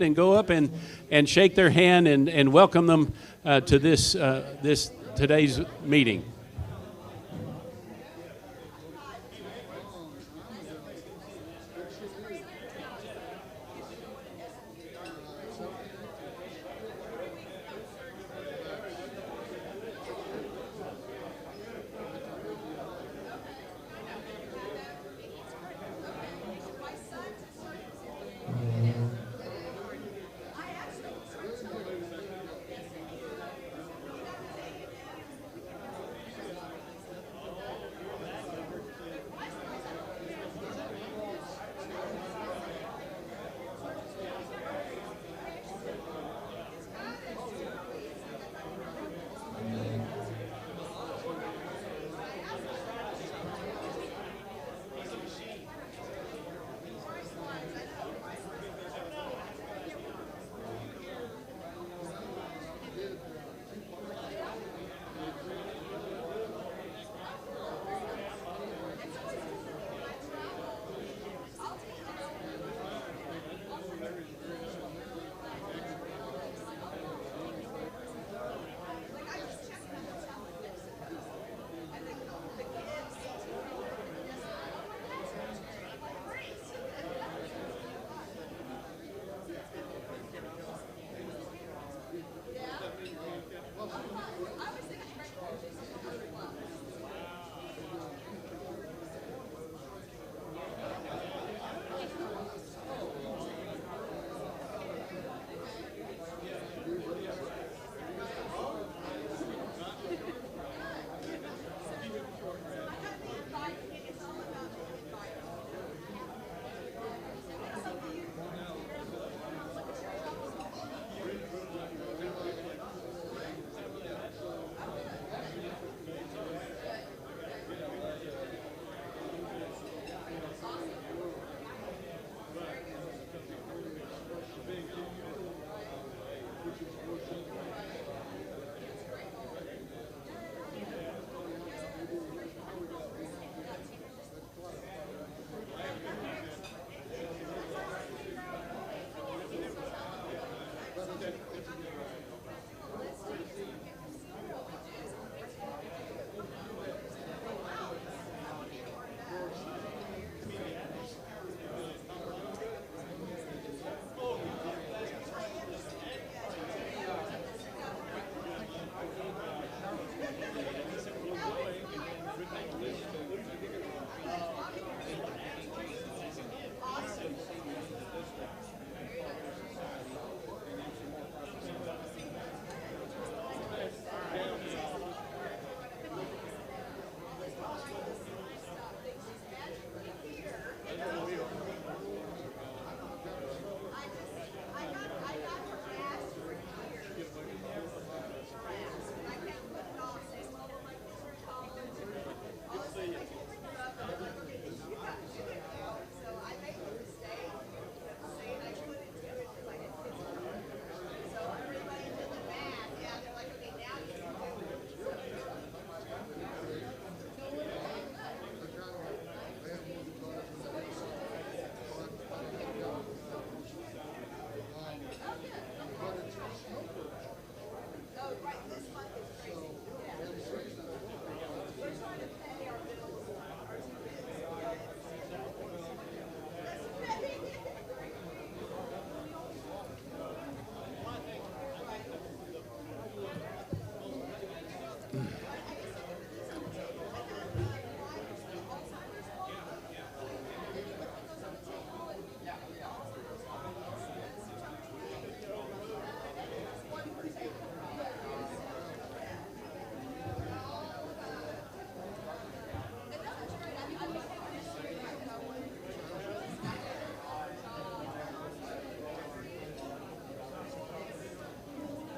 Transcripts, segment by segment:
and go up and shake their hand and welcome them to this today's meeting.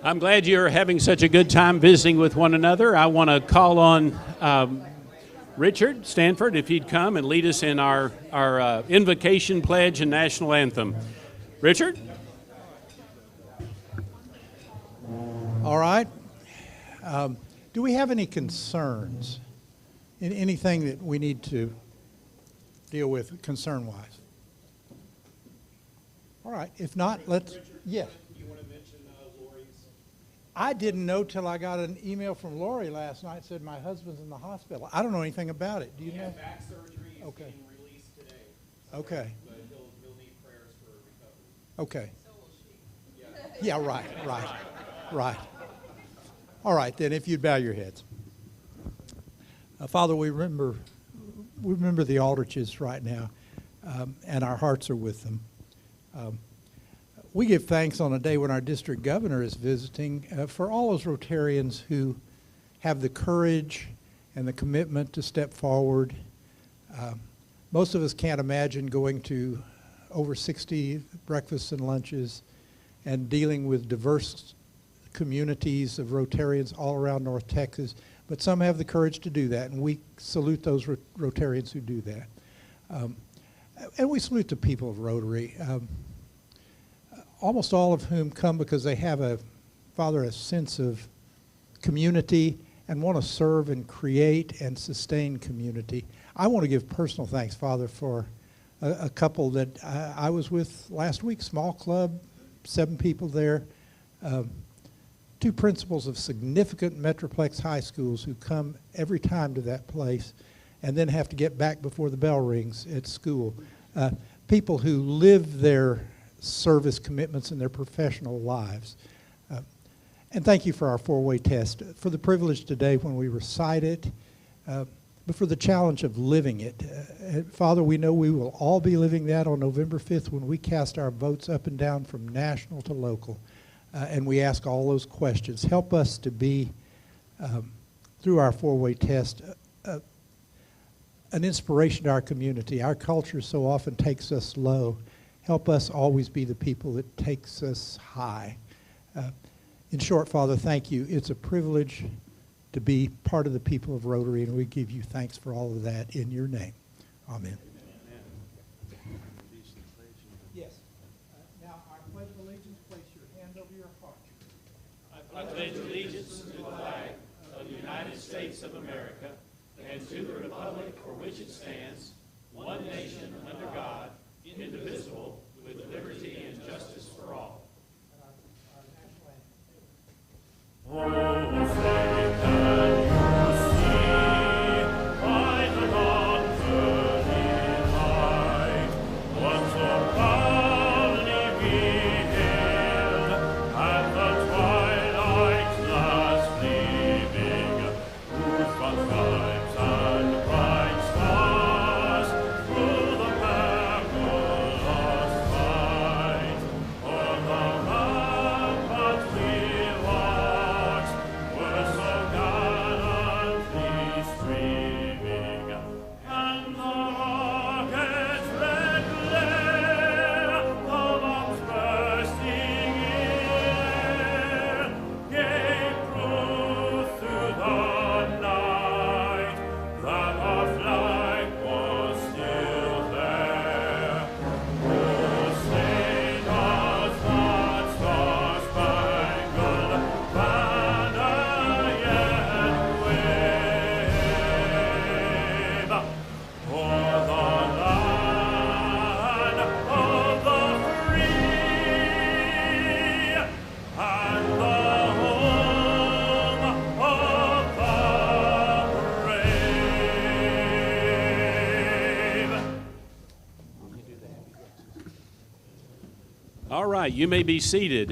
I'm glad you're having such a good time visiting with one another. I want to call on Richard Stanford, if he'd come and lead us in our invocation, pledge, and national anthem. Richard? All right. Do we have any concerns? Anything that we need to deal with concern-wise? All right. If not, let's. Richard, Yes. you want to mention Lori's? I didn't know till I got an email from Lori last night said my husband's in the hospital. I don't know anything about it. Do you know? Back surgery is Okay. being released today. Okay. But he'll need prayers for recovery. Okay. Yeah, right. All right, then, if you'd bow your heads. Father, we remember the Aldriches right now, and our hearts are with them. We give thanks on a day when our district governor is visiting for all those Rotarians who have the courage and the commitment to step forward. Most of us can't imagine going to over 60 breakfasts and lunches and dealing with diverse communities of Rotarians all around North Texas, but some have the courage to do that, and we salute those Rotarians who do that. And we salute the people of Rotary, almost all of whom come because they have a sense of community and want to serve and create and sustain community. I want to give personal thanks, Father, for a couple that I was with last week, small club, 7 people there, 2 principals of significant Metroplex high schools who come every time to that place and then have to get back before the bell rings at school. People who live their service commitments in their professional lives. And thank you for our 4-way test, for the privilege today when we recite it, but for the challenge of living it. Father, we know we will all be living that on November 5th when we cast our votes up and down from national to local. And we ask all those questions. Help us to be, through our 4-way test, an inspiration to our community. Our culture so often takes us low. Help us always be the people that takes us high. In short, Father, thank you. It's a privilege to be part of the people of Rotary, and we give you thanks for all of that in your name. Amen. Yes. Now, I pledge allegiance. Place your hand over your heart. I pledge allegiance to the flag of the United States of America and to the republic for which it stands, one nation under God, indivisible, with liberty and justice for all. All right, you may be seated.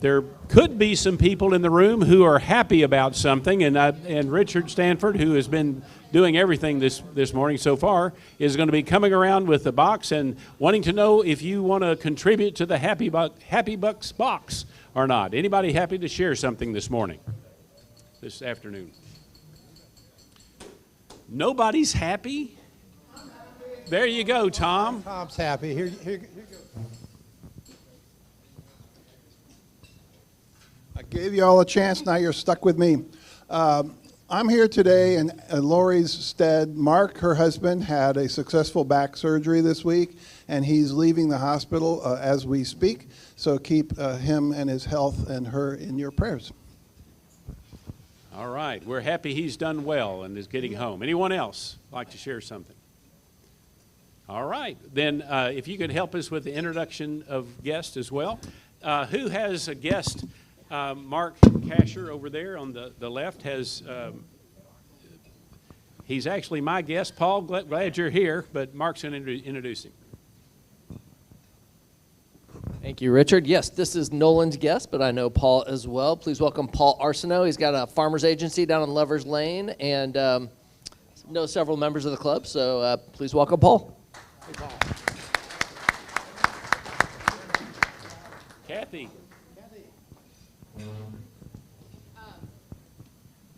There could be some people in the room who are happy about something, and Richard Stanford, who has been doing everything this morning so far, is going to be coming around with the box and wanting to know if you want to contribute to the Happy Bucks box or not. Anybody happy to share something this morning, this afternoon? Nobody's happy? There you go, Tom. Tom's happy. Here you go. I gave you all a chance, now you're stuck with me. I'm here today in Lori's stead. Mark, her husband, had a successful back surgery this week, and he's leaving the hospital as we speak. So keep him and his health and her in your prayers. All right, we're happy he's done well and is getting home. Anyone else like to share something? All right. Then if you could help us with the introduction of guests as well. Who has a guest? Mark Casher over there on the left has, he's actually my guest. Paul, glad you're here, but Mark's going to introduce him. Thank you, Richard. Yes, this is Nolan's guest, but I know Paul as well. Please welcome Paul Arsenault. He's got a farmer's agency down on Lovers Lane and knows several members of the club, so please welcome Paul. Hey, Paul. Kathy.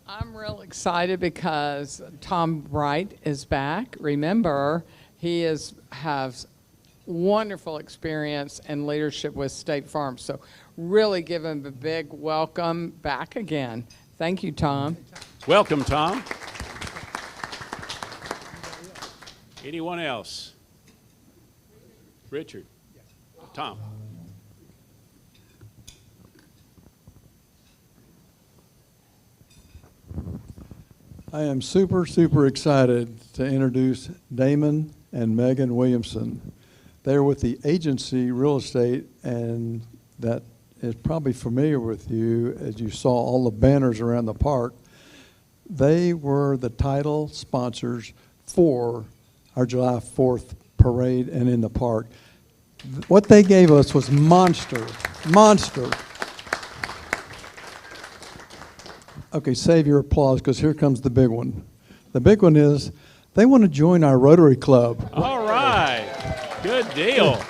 I'm real excited because Tom Wright is back. Remember, he has wonderful experience and leadership with State Farm. So really give him a big welcome back again. Thank you, Tom. Welcome, Tom. Anyone else? Richard. Tom. I am super excited to introduce Damon and Megan Williamson. They're with the agency real estate, and that is probably familiar with you as you saw all the banners around the park. They were the title sponsors for our July 4th parade and in the park. What they gave us was monster. Okay, save your applause because here comes the big one. The big one is they want to join our Rotary Club. All right. Good deal.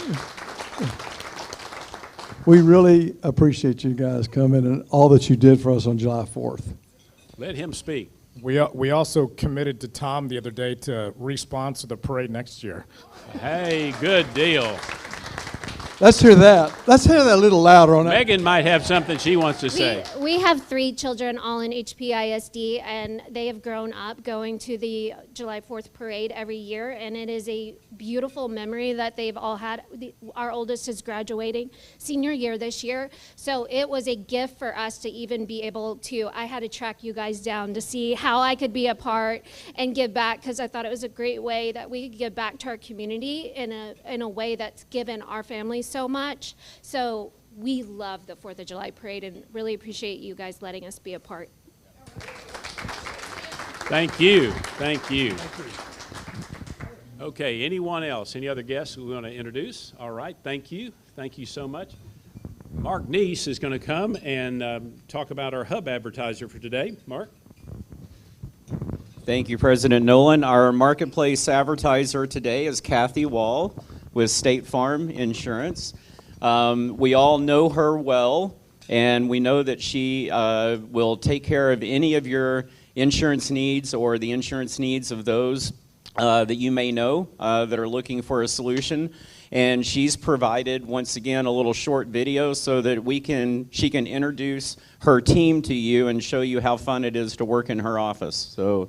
We really appreciate you guys coming and all that you did for us on July 4th. Let him speak. We also committed to Tom the other day to re-sponsor the parade next year. Hey, good deal. Let's hear that. Let's hear that a little louder on that. Megan might have something she wants to say. We have 3 children all in HPISD, and they have grown up going to the July 4th parade every year, and it is a beautiful memory that they've all had. Our oldest is graduating senior year this year, so it was a gift for us to even be able to, I had to track you guys down to see how I could be a part and give back, because I thought it was a great way that we could give back to our community in a way that's given our families so much. So we love the 4th of July parade and really appreciate you guys letting us be a part. Thank you. Thank you. Okay, anyone else? Any other guests we want to introduce? All right, thank you. Thank you so much. Mark Neese is going to come and talk about our hub advertiser for today. Mark? Thank you, President Nolan. Our marketplace advertiser today is Kathy Wall with State Farm Insurance. We all know her well, and we know that she will take care of any of your insurance needs or the insurance needs of those that you may know that are looking for a solution. And she's provided, once again, a little short video so that she can introduce her team to you and show you how fun it is to work in her office. So.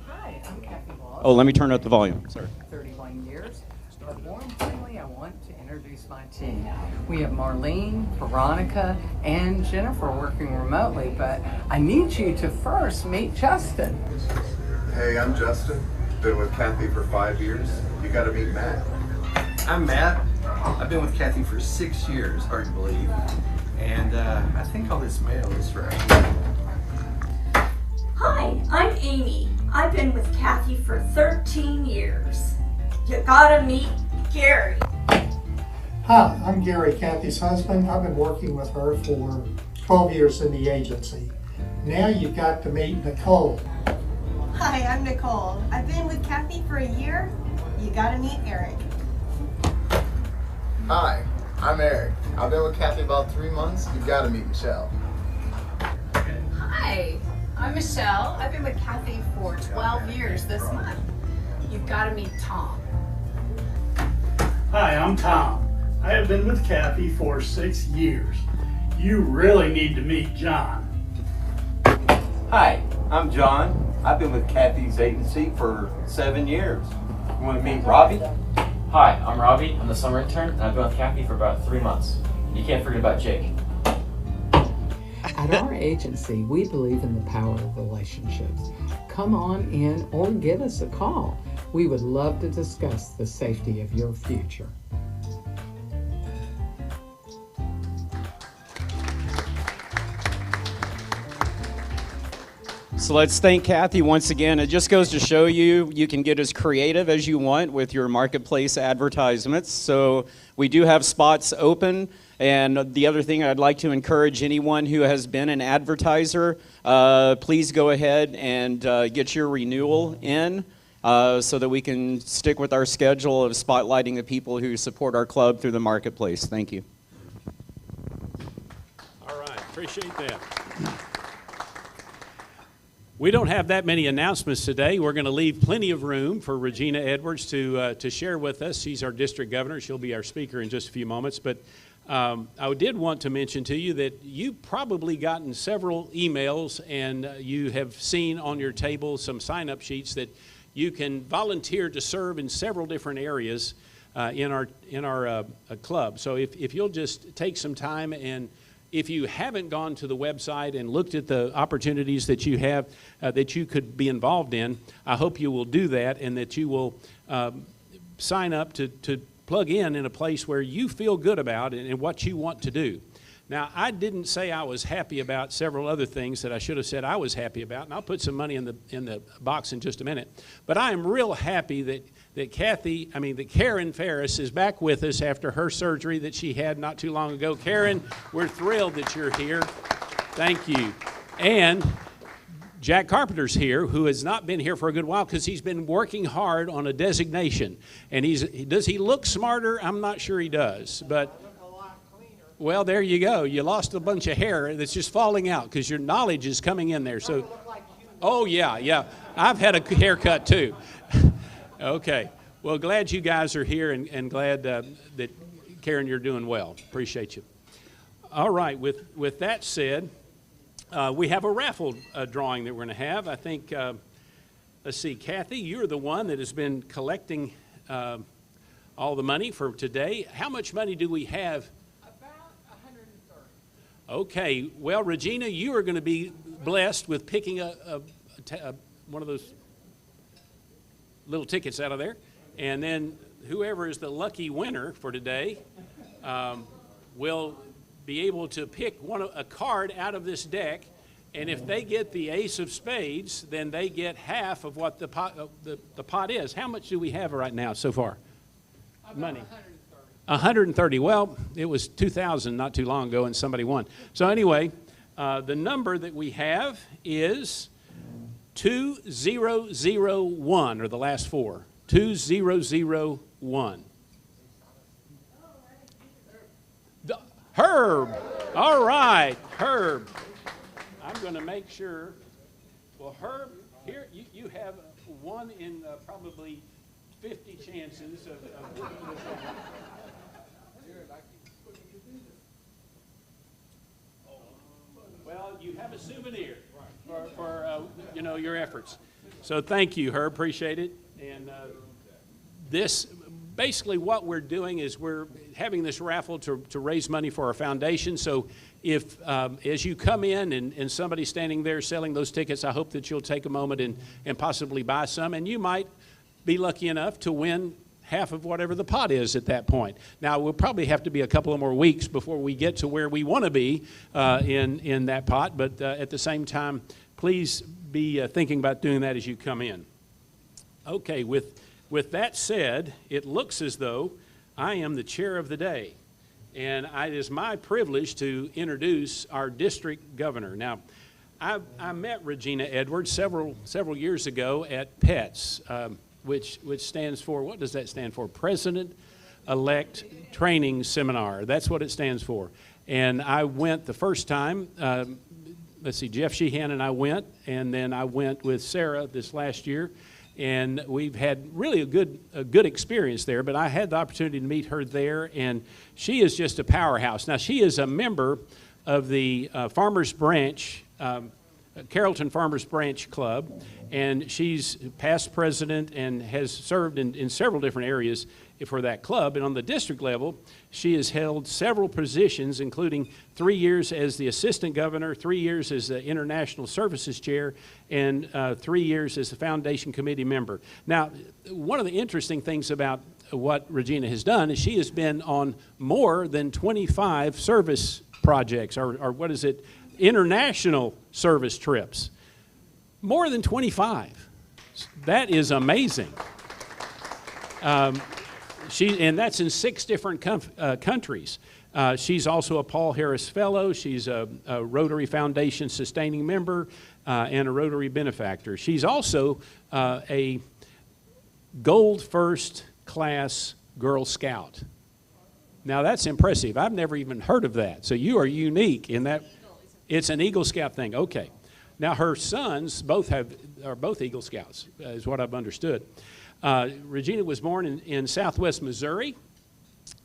Hi, I'm Kathy Wall. Oh, let me turn up the volume. Sorry. 31 years. But more importantly, I want to introduce my team. We have Marlene, Veronica, and Jennifer working remotely, but I need you to first meet Justin. Hey, I'm Justin. Been with Kathy for 5 years. You got to meet Matt. I'm Matt. I've been with Kathy for 6 years, hard to believe. And I think all this mail is for Amy. Hi, I'm Amy. I've been with Kathy for 13 years. You gotta meet Gary. Hi, I'm Gary, Kathy's husband. I've been working with her for 12 years in the agency. Now you've got to meet Nicole. Hi, I'm Nicole. I've been with Kathy for a year. You gotta meet Eric. Hi, I'm Eric. I've been with Kathy about 3 months. You got to meet Michelle. Hi, I'm Michelle. I've been with Kathy for 12 years this month. You've got to meet Tom. Hi, I'm Tom. I have been with Kathy for 6 years. You really need to meet John. Hi, I'm John. I've been with Kathy's agency for 7 years. You want to meet Robbie? Hi, I'm Robbie. I'm the summer intern, and I've been with Kathy for about 3 months. You can't forget about Jake. At our agency, we believe in the power of relationships. come on in or give us a call. We would love to discuss the safety of your future. So let's thank Kathy once again. It just goes to show you, you can get as creative as you want with your marketplace advertisements. So we do have spots open. And the other thing I'd like to encourage anyone who has been an advertiser, please go ahead and get your renewal in so that we can stick with our schedule of spotlighting the people who support our club through the marketplace. Thank you. All right, appreciate that. We don't have that many announcements today. We're going to leave plenty of room for Regina Edwards to share with us. She's our district governor. She'll be our speaker in just a few moments. But I did want to mention to you that you've probably gotten several emails and you have seen on your table some sign-up sheets that you can volunteer to serve in several different areas in our club. So if you'll just take some time, and if you haven't gone to the website and looked at the opportunities that you have that you could be involved in, I hope you will do that, and that you will sign up to plug in a place where you feel good about it and what you want to do. Now, I didn't say I was happy about several other things that I should have said I was happy about, and I'll put some money in the box in just a minute. But I am real happy that Karen Ferris is back with us after her surgery that she had not too long ago. Karen, we're thrilled that you're here. Thank you. And Jack Carpenter's here, who has not been here for a good while because he's been working hard on a designation. And does he look smarter? I'm not sure he does. But well, there you go. You lost a bunch of hair that's just falling out because your knowledge is coming in there. So, oh yeah. I've had a haircut too. Okay. Well, glad you guys are here, and glad that Karen, you're doing well. Appreciate you. All right. With that said, we have a raffle drawing that we're going to have. I think, let's see, Kathy, you're the one that has been collecting all the money for today. How much money do we have? About 130. Okay. Well, Regina, you are going to be blessed with picking one of those little tickets out of there. And then whoever is the lucky winner for today will be able to pick a card out of this deck, and if they get the ace of spades, then they get half of what the pot is. How much do we have right now so far? Money. 130. Well, it was 2,000 not too long ago, and somebody won. So anyway, the number that we have is 2001, or the last four. 2001. Herb. All right, Herb. I'm going to make sure. Well, Herb, here you have one in probably 50 chances of winning this one. Well, you have a souvenir for your efforts. So thank you, Herb. Appreciate it. And basically what we're doing is we're having this raffle to raise money for our foundation. So if as you come in and somebody's standing there selling those tickets, I hope that you'll take a moment and possibly buy some. And you might be lucky enough to win half of whatever the pot is at that point. Now, we'll probably have to be a couple of more weeks before we get to where we want to be in that pot. But at the same time, please be thinking about doing that as you come in. Okay, with that said, it looks as though I am the chair of the day, and it is my privilege to introduce our district governor. Now, I met Regina Edwards several years ago at PETS, which stands for, what does that stand for? President-elect Training Seminar. That's what it stands for. And I went the first time. Let's see, Jeff Sheehan and I went, and then I went with Sarah this last year. And we've had really a good experience there, but I had the opportunity to meet her there, and she is just a powerhouse. Now, she is a member of the Farmers Branch, Carrollton Farmers Branch Club, and she's past president and has served in several different areas for that club. And on the district level, she has held several positions, including 3 years as the assistant governor, 3 years as the international services chair, and 3 years as the foundation committee member. Now, one of the interesting things about what Regina has done is she has been on more than 25 service projects, or what is it, international service trips. More than 25. That is amazing. And that's in 6 different countries. She's also a Paul Harris Fellow. She's a Rotary Foundation sustaining member and a Rotary benefactor. She's also a Gold First Class Girl Scout. Now that's impressive. I've never even heard of that. So you are unique in that. It's an Eagle Scout thing. Okay. Now her sons are both Eagle Scouts, is what I've understood. Regina was born in Southwest Missouri,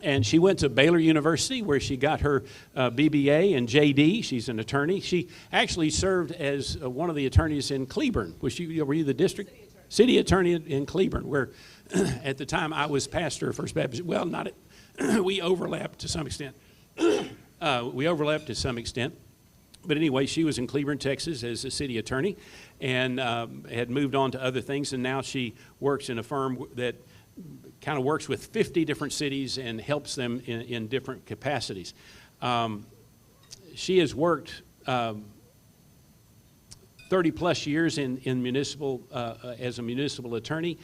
and she went to Baylor University where she got her BBA and JD. She's an attorney. She actually served as one of the attorneys in Cleburne. Were you the district? City attorney in Cleburne, where at the time I was pastor of First Baptist. Well, we overlapped to some extent. But anyway, she was in Cleburne, Texas as a city attorney and had moved on to other things, and now she works in a firm that kind of works with 50 different cities and helps them in different capacities. She has worked 30 plus years in municipal, as a municipal attorney.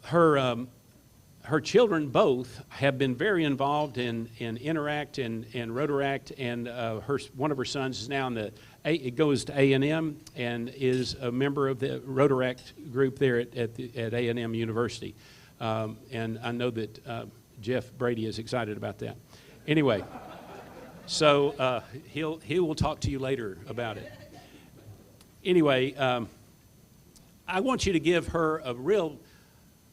Her children both have been very involved in Interact and Rotaract, and one of her sons is now it goes to A&M and is a member of the Rotaract group there at A&M University. And I know that Jeff Brady is excited about that. Anyway, so he will talk to you later about it. Anyway, I want you to give her a real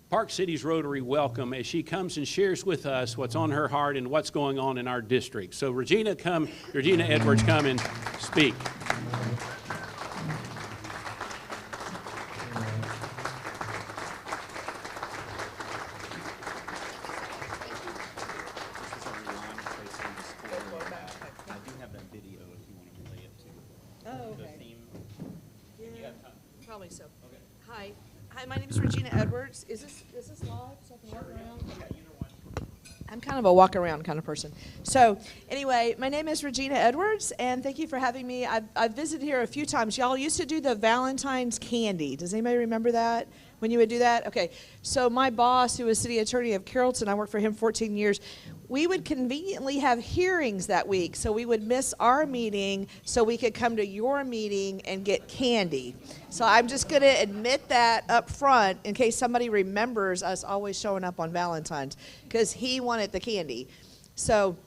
Park Cities Rotary welcome as she comes and shares with us what's on her heart and what's going on in our district. So Regina Edwards, come and speak. Probably so. Okay. Hi, my name is Regina Edwards. Is this live so I can walk around? Okay. I'm kind of a walk around kind of person. So anyway, my name is Regina Edwards, and thank you for having me. I've visited here a few times. Y'all used to do the Valentine's candy. Does anybody remember that? When you would do that? Okay. So my boss, who was city attorney of Carrollton, I worked for him 14 years, we would conveniently have hearings that week. So we would miss our meeting so we could come to your meeting and get candy. So I'm just going to admit that up front in case somebody remembers us always showing up on Valentine's, because he wanted the candy. So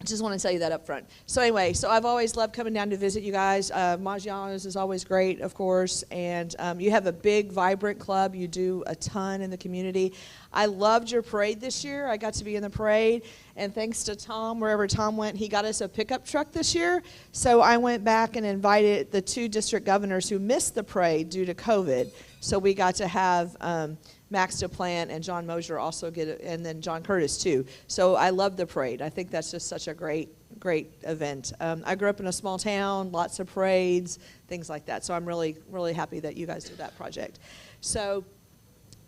I just want to tell you that up front. So anyway, so I've always loved coming down to visit you guys. Maggiano's is always great, of course, and you have a big, vibrant club. You do a ton in the community. I loved your parade this year. I got to be in the parade, and thanks to Tom, wherever Tom went, he got us a pickup truck this year. So I went back and invited the 2 district governors who missed the parade due to COVID. So we got to have Max DePlant and John Mosier also get it, and then John Curtis too. So I love the parade. I think that's just such a great event. I grew up in a small town, lots of parades, things like that. So I'm really, really happy that you guys did that project. So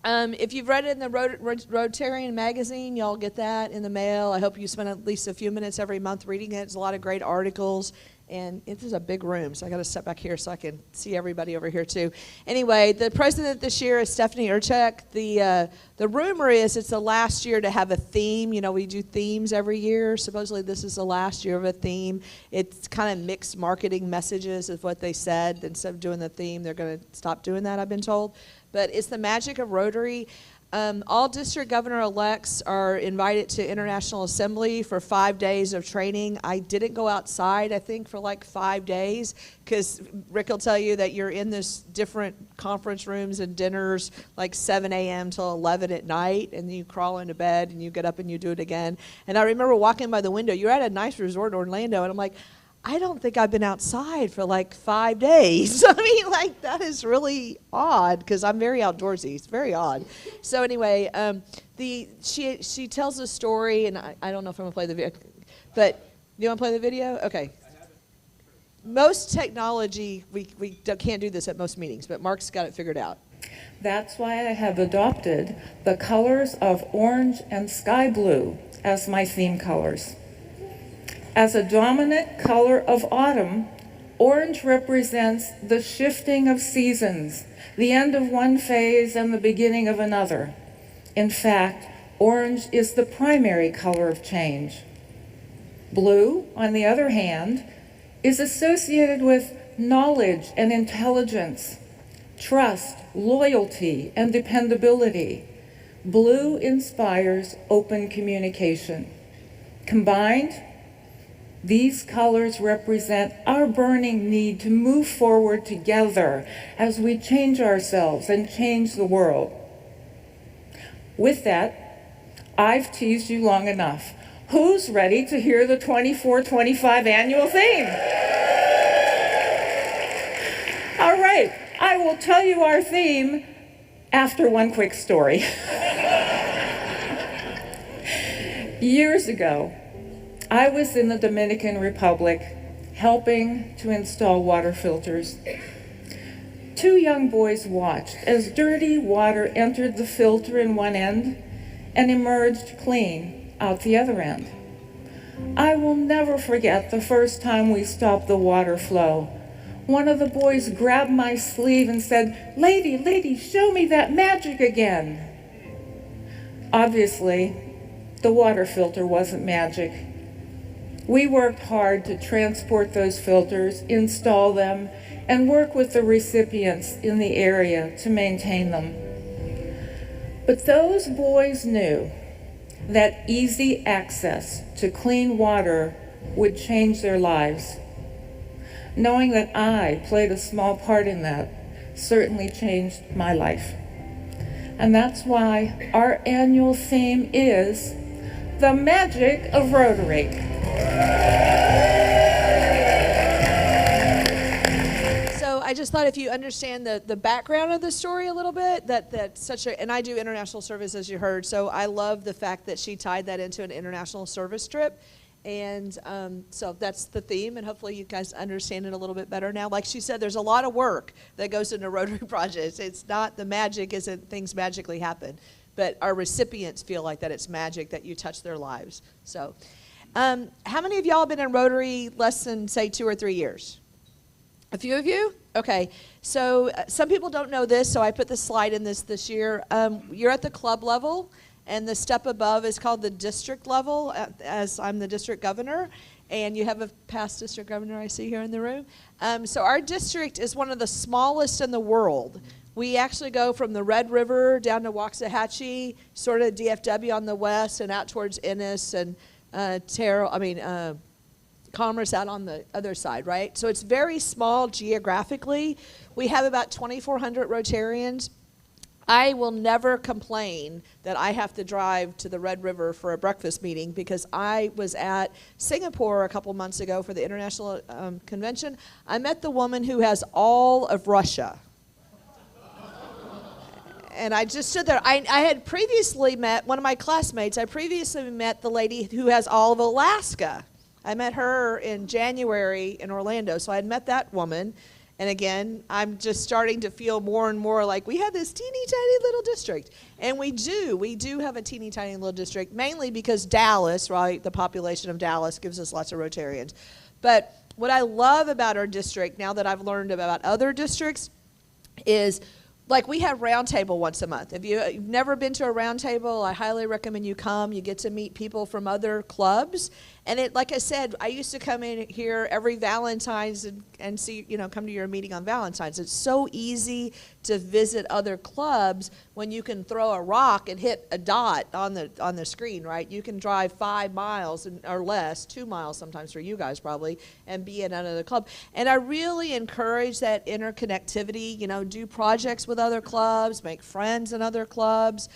if you've read it in the Rotarian magazine, y'all get that in the mail. I hope you spend at least a few minutes every month reading it. There's a lot of great articles. And this is a big room, so I got to step back here so I can see everybody over here too. Anyway, the president this year is Stephanie Urchek. The rumor is it's the last year to have a theme. You know, we do themes every year. Supposedly this is the last year of a theme. It's kind of mixed marketing messages is what they said. Instead of doing the theme, they're going to stop doing that, I've been told. But it's the magic of Rotary. All district governor-elects are invited to International Assembly for 5 days of training. I didn't go outside, I think, for like 5 days, because Rick will tell you that you're in this different conference rooms and dinners like 7 a.m. till 11 at night, and you crawl into bed, and you get up and you do it again. And I remember walking by the window. You're at a nice resort in Orlando, and I'm like, I don't think I've been outside for like 5 days. I mean, like, that is really odd because I'm very outdoorsy. It's very odd. So anyway, she tells a story, and I don't know if I'm going to play the video, but do you want to play the video? Okay. Most technology, we can't do this at most meetings, but Mark's got it figured out. That's why I have adopted the colors of orange and sky blue as my theme colors. As a dominant color of autumn, orange represents the shifting of seasons, the end of one phase and the beginning of another. In fact, orange is the primary color of change. Blue, on the other hand, is associated with knowledge and intelligence, trust, loyalty, and dependability. Blue inspires open communication. Combined, these colors represent our burning need to move forward together as we change ourselves and change the world. With that, I've teased you long enough. Who's ready to hear the 24-25 annual theme? All right, I will tell you our theme after one quick story. Years ago, I was in the Dominican Republic helping to install water filters. 2 young boys watched as dirty water entered the filter in one end and emerged clean out the other end. I will never forget the first time we stopped the water flow. One of the boys grabbed my sleeve and said, lady, show me that magic again." Obviously, the water filter wasn't magic. We worked hard to transport those filters, install them, and work with the recipients in the area to maintain them. But those boys knew that easy access to clean water would change their lives. Knowing that I played a small part in that certainly changed my life. And that's why our annual theme is the magic of Rotary. So I just thought if you understand the background of the story a little bit, that's such a, and I do international service, as you heard, so I love the fact that she tied that into an international service trip. And so that's the theme, and hopefully you guys understand it a little bit better now. Like she said, there's a lot of work that goes into Rotary projects. It's not, the magic isn't things magically happen, but our recipients feel like that it's magic, that you touch their lives. So how many of y'all have been in Rotary less than, say, 2 or 3 years? A few of you? Okay. So some people don't know this, so I put the slide in this year. You're at the club level, and the step above is called the district level, as I'm the district governor, and you have a past district governor I see here in the room. So our district is one of the smallest in the world. We actually go from the Red River down to Waxahachie, sort of DFW on the west, and out towards Ennis and Commerce out on the other side, right? So it's very small geographically. We have about 2,400 Rotarians. I will never complain that I have to drive to the Red River for a breakfast meeting, because I was at Singapore a couple months ago for the international convention. I met the woman who has all of Russia. And I just stood there. I had previously met one of my classmates. I previously met the lady who has all of Alaska. I met her in January in Orlando. So I had met that woman. And again, I'm just starting to feel more and more like we have this teeny tiny little district. And we do have a teeny tiny little district, mainly because Dallas, right, the population of Dallas gives us lots of Rotarians. But what I love about our district, now that I've learned about other districts, is like we have roundtable once a month. If you've never been to a roundtable, I highly recommend you come. You get to meet people from other clubs. And it, like I said, I used to come in here every Valentine's and see, come to your meeting on Valentine's. It's so easy to visit other clubs when you can throw a rock and hit a dot on the screen, right? You can drive 5 miles or less, 2 miles sometimes for you guys probably, and be in another club. And I really encourage that interconnectivity, do projects with other clubs, make friends in other clubs.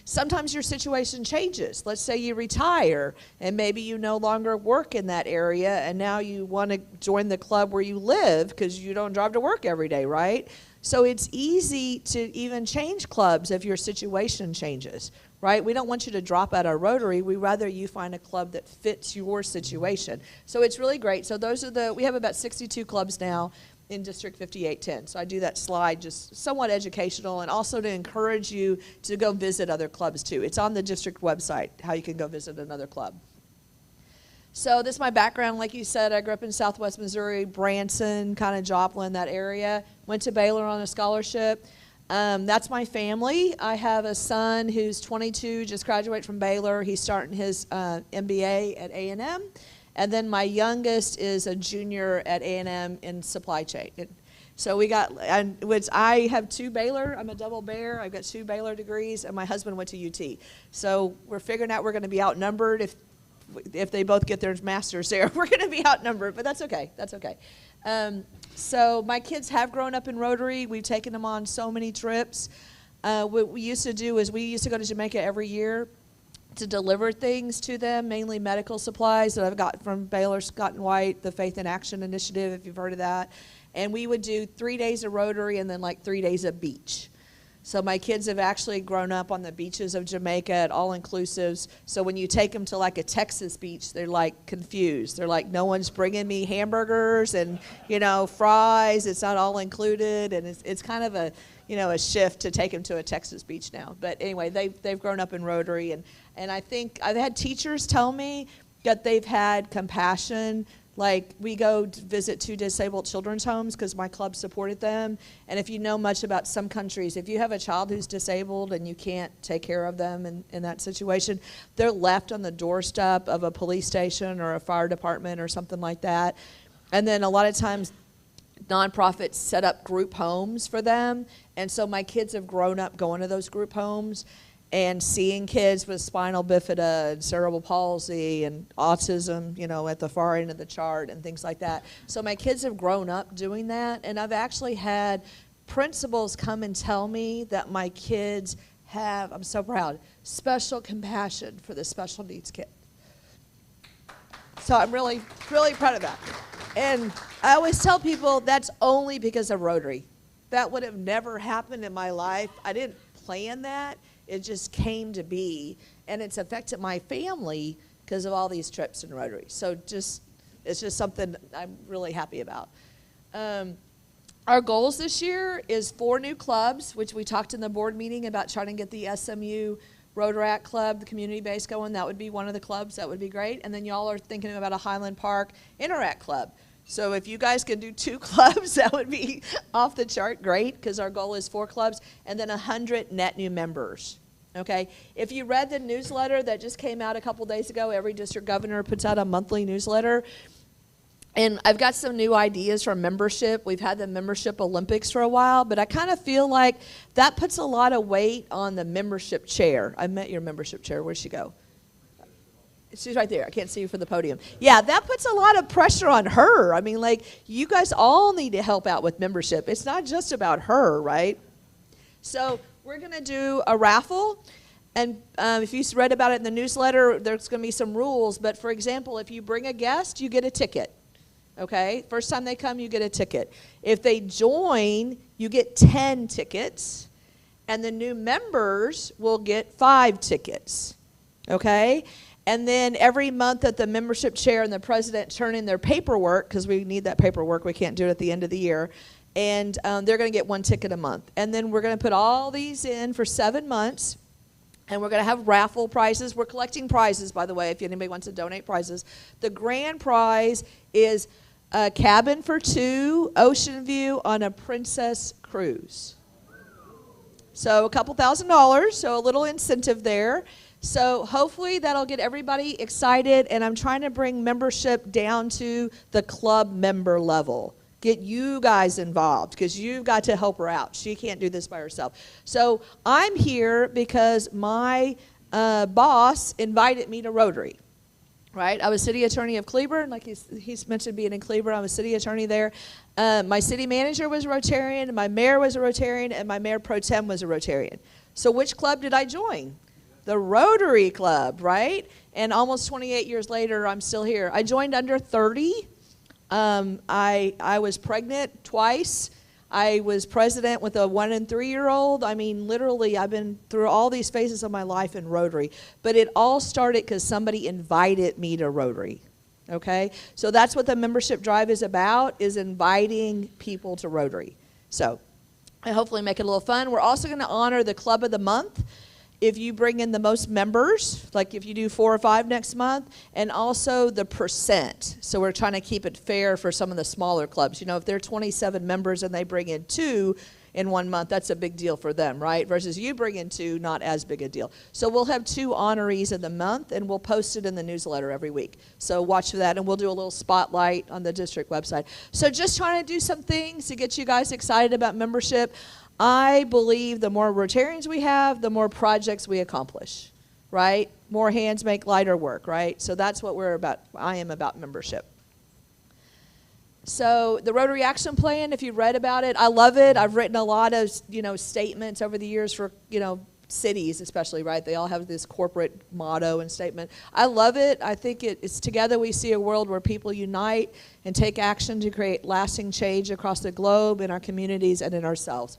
Sometimes your situation changes. Let's say you retire and maybe you no longer work in that area and now you want to join the club where you live because you don't drive to work every day, right? So it's easy to even change clubs if your situation changes, right? We don't want you to drop out of Rotary. We rather you find a club that fits your situation. So it's really great. So we have about 62 clubs now in District 5810. So I do that slide just somewhat educational and also to encourage you to go visit other clubs too. It's on the district website, how you can go visit another club. So this is my background. Like you said, I grew up in Southwest Missouri, Branson, kind of Joplin, that area. Went to Baylor on a scholarship. That's my family. I have a son who's 22, just graduated from Baylor. He's starting his MBA at A&M. And then my youngest is a junior at A&M in supply chain. So I have 2 Baylor. I'm a double bear. I've got 2 Baylor degrees, and my husband went to UT. So we're figuring out we're going to be outnumbered if they both get their masters there. We're going to be outnumbered, but that's okay. That's okay. So my kids have grown up in Rotary. We've taken them on so many trips. What we used to do is we used to go to Jamaica every year to deliver things to them, mainly medical supplies that I've got from Baylor, Scott and White, the Faith in Action Initiative, if you've heard of that. And we would do 3 days of Rotary and then like 3 days of beach. So my kids have actually grown up on the beaches of Jamaica at all-inclusives. So when you take them to like a Texas beach, they're like confused. They're like, no one's bringing me hamburgers and, fries. It's not all included. And it's kind of a shift to take them to a Texas beach now. But anyway, they've grown up in Rotary. And I think I've had teachers tell me that they've had compassion. Like, we go to visit 2 disabled children's homes because my club supported them. And if you know much about some countries, if you have a child who's disabled and you can't take care of them in that situation, they're left on the doorstep of a police station or a fire department or something like that. And then a lot of times, nonprofits set up group homes for them. And so my kids have grown up going to those group homes and seeing kids with spinal bifida and cerebral palsy and autism, at the far end of the chart and things like that. So my kids have grown up doing that, and I've actually had principals come and tell me that my kids have, I'm so proud, special compassion for the special needs kid. So I'm really, really proud of that. And I always tell people that's only because of Rotary. That would have never happened in my life. I didn't plan that. It just came to be, and it's affected my family because of all these trips in Rotary. So it's just something I'm really happy about. Our goals this year is 4 new clubs, which we talked in the board meeting about trying to get the SMU Rotaract Club, the community base going. That would be one of the clubs. That would be great. And then y'all are thinking about a Highland Park Interact Club. So if you guys can do 2 clubs, that would be off the chart great, because our goal is 4 clubs and then 100 net new members. Okay? If you read the newsletter that just came out a couple days ago, every district governor puts out a monthly newsletter. And I've got some new ideas for membership. We've had the membership Olympics for a while, but I kind of feel like that puts a lot of weight on the membership chair. I met your membership chair. Where'd she go? She's right there. I can't see you from the podium. Yeah, that puts a lot of pressure on her. I mean, like, you guys all need to help out with membership. It's not just about her, right? So we're going to do a raffle. And if you read about it in the newsletter, there's going to be some rules. But, for example, if you bring a guest, you get a ticket. Okay? First time they come, you get a ticket. If they join, you get 10 tickets. And the new members will get 5 tickets. Okay? And then every month that the membership chair and the president turn in their paperwork, because we need that paperwork, we can't do it at the end of the year, and they're going to get 1 ticket a month. And then we're going to put all these in for 7 months, and we're going to have raffle prizes. We're collecting prizes, by the way, if anybody wants to donate prizes. The grand prize is a cabin for 2, ocean view on a Princess cruise. So a couple $1,000, so a little incentive there. So hopefully that'll get everybody excited, and I'm trying to bring membership down to the club member level. Get you guys involved, because you've got to help her out. She can't do this by herself. So I'm here because my boss invited me to Rotary. Right? I was city attorney of Cleburne, like he's mentioned being in Cleburne. I was city attorney there. My city manager was a Rotarian, and my mayor was a Rotarian, and my mayor pro tem was a Rotarian. So which club did I join? The Rotary Club, right? And almost 28 years later, I'm still here. I joined under 30. I was pregnant twice. I was president with a 1 and 3-year-old. I mean, literally, I've been through all these phases of my life in Rotary. But it all started because somebody invited me to Rotary, okay? So that's what the membership drive is about, is inviting people to Rotary. So I hopefully make it a little fun. We're also going to honor the Club of the Month. If you bring in the most members, like if you do 4 or 5 next month, and also the percent. So we're trying to keep it fair for some of the smaller clubs. You know, if they're 27 members and they bring in 2 in 1 month, that's a big deal for them, right? Versus you bring in 2, not as big a deal. So we'll have 2 honorees in the month, and we'll post it in the newsletter every week. So watch for that, and we'll do a little spotlight on the district website. So just trying to do some things to get you guys excited about membership. I believe the more Rotarians we have, the more projects we accomplish, right? More hands make lighter work, right? So that's what we're about. I am about membership. So the Rotary Action Plan, if you read about it, I love it. I've written a lot of, statements over the years for, cities especially, right? They all have this corporate motto and statement. I love it. I think it's together we see a world where people unite and take action to create lasting change across the globe, in our communities, and in ourselves.